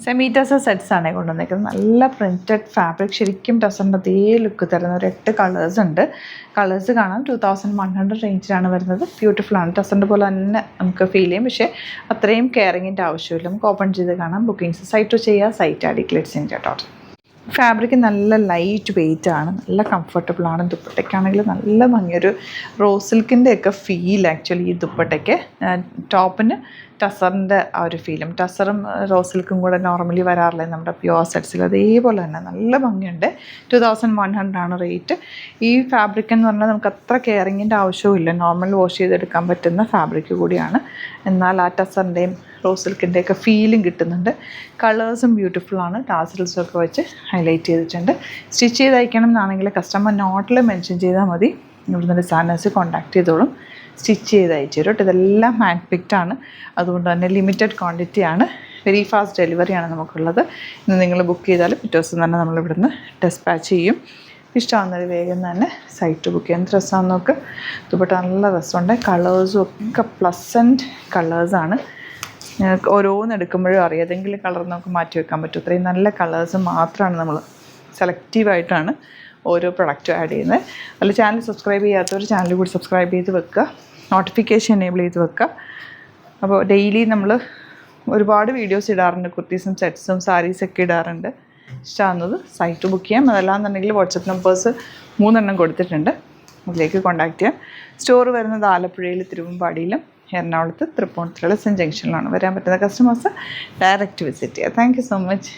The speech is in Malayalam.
സെമി ടസർ സെറ്റ്സ് ആണ് കൊണ്ടുവന്നിരിക്കുന്നത്. നല്ല പ്രിൻറ്റഡ് ഫാബ്രിക്, ശരിക്കും ടസറിൻ്റെ അതേ ലുക്ക് തരുന്ന ഒരു 8 കളേഴ്സ് ഉണ്ട്. കളേഴ്സ് കാണാം. 2100 റേഞ്ചിലാണ് വരുന്നത്. ബ്യൂട്ടിഫുൾ ആണ്. ടസറിൻ്റെ പോലെ തന്നെ നമുക്ക് ഫീൽ ചെയ്യും, പക്ഷേ അത്രയും കെയറിങ്ങിൻ്റെ ആവശ്യമില്ല. നമുക്ക് ഓപ്പൺ ചെയ്ത് കാണാം. ബുക്കിംഗ്സ് സൈറ്റ് ചെയ്യുക, സൈറ്റ് ആഡ് ക്ലിക്സ് കേട്ടോ. ഫാബ്രിക് നല്ല ലൈറ്റ് വെയ്റ്റ് ആണ്, നല്ല കംഫർട്ടബിളാണ്. ദുപ്പട്ടയ്ക്കാണെങ്കിൽ നല്ല ഭംഗിയൊരു റോസ് സിൽക്കിൻ്റെയൊക്കെ ഫീൽ ആക്ച്വലി ഈ ദുപ്പട്ടയ്ക്ക്. ടോപ്പിന് ടസറിൻ്റെ ആ ഒരു ഫീലും, ടസറും റോസ് സിൽക്കും കൂടെ നോർമലി വരാറില്ലേ നമ്മുടെ പ്യുവർ സെറ്റ്സിൽ, അതേപോലെ തന്നെ നല്ല ഭംഗിയുണ്ട്. 2100 ആണ് റേറ്റ്. ഈ ഫാബ്രിക് എന്ന് പറഞ്ഞാൽ നമുക്ക് അത്ര കെയറിങ്ങിൻ്റെ ആവശ്യവുമില്ല, നോർമൽ വാഷ് ചെയ്തെടുക്കാൻ പറ്റുന്ന ഫാബ്രിക് കൂടിയാണ്. എന്നാൽ ആ ടസറിൻ്റെയും റോസ് സിൽക്കിൻ്റെയൊക്കെ ഫീലും കിട്ടുന്നുണ്ട്. കളേഴ്സും ബ്യൂട്ടിഫുള്ളാണ്. ടാസിൽസൊക്കെ വെച്ച് ഹൈലൈറ്റ് ചെയ്തിട്ടുണ്ട്. സ്റ്റിച്ച് ചെയ്ത് അയക്കണം എന്നാണെങ്കിൽ കസ്റ്റമർ നോട്ടിൽ മെൻഷൻ ചെയ്താൽ മതി. ഇവിടുന്ന് ഡിസൈനേഴ്സ് കോൺടാക്ട് ചെയ്തോളും, സ്റ്റിച്ച് ചെയ്ത് അയച്ചു തരും കേട്ടോ. ഇതെല്ലാം ഹാൻഡ് പിക്ഡ് ആണ്, അതുകൊണ്ട് തന്നെ ലിമിറ്റഡ് ക്വാണ്ടിറ്റിയാണ്. വെരി ഫാസ്റ്റ് ഡെലിവറിയാണ് നമുക്കുള്ളത്. ഇന്ന് നിങ്ങൾ ബുക്ക് ചെയ്താൽ പിറ്റേ ദിവസം തന്നെ നമ്മളിവിടുന്ന് ഡിസ്പാച്ച് ചെയ്യും. ഇഷ്ടമാകുന്നൊരു വേഗം തന്നെ സൈറ്റ് ബുക്ക് ചെയ്യാൻ. രസമാണെന്ന് നോക്ക്. ദുപ്പട്ട നല്ല രസമുണ്ട്. കളേഴ്സും ഒക്കെ പ്ലസൻറ്റ് കളേഴ്സാണ്. ഓരോന്ന് എടുക്കുമ്പോഴും അറിയാം ഏതെങ്കിലും കളർ നമുക്ക് മാറ്റി വെക്കാൻ പറ്റും. അത്രയും നല്ല കളേഴ്സ് മാത്രമാണ് നമ്മൾ സെലക്റ്റീവായിട്ടാണ് ഓരോ പ്രൊഡക്റ്റും ആഡ് ചെയ്യുന്നത്. അതിൽ ചാനൽ സബ്സ്ക്രൈബ് ചെയ്യാത്തവർ ചാനൽ കൂടി സബ്സ്ക്രൈബ് ചെയ്ത് വെക്കുക, നോട്ടിഫിക്കേഷൻ എനേബിൾ ചെയ്ത് വെക്കുക. അപ്പോൾ ഡെയിലി നമ്മൾ ഒരുപാട് വീഡിയോസ് ഇടാറുണ്ട്, കുർത്തീസും സെറ്റ്സും സാരീസൊക്കെ ഇടാറുണ്ട്. ഇഷ്ടമാകുന്നത് സൈറ്റ് ബുക്ക് ചെയ്യാം. അതല്ലാന്നുണ്ടെങ്കിൽ വാട്സപ്പ് നമ്പേഴ്സ് 3 കൊടുത്തിട്ടുണ്ട്, അതിലേക്ക് കോൺടാക്ട് ചെയ്യാം. സ്റ്റോർ വരുന്നത് ആലപ്പുഴയിൽ, തിരുവമ്പാടിയിലും എറണാകുളത്ത് തൃപ്പൂണിത്തുറ സെൻറ്റ് ജംഗ്ഷനിലാണ്. വരാൻ പറ്റുന്ന കസ്റ്റമേഴ്സ് ഡയറക്റ്റ് വിസിറ്റ് ചെയ്യുക. Thank you so much.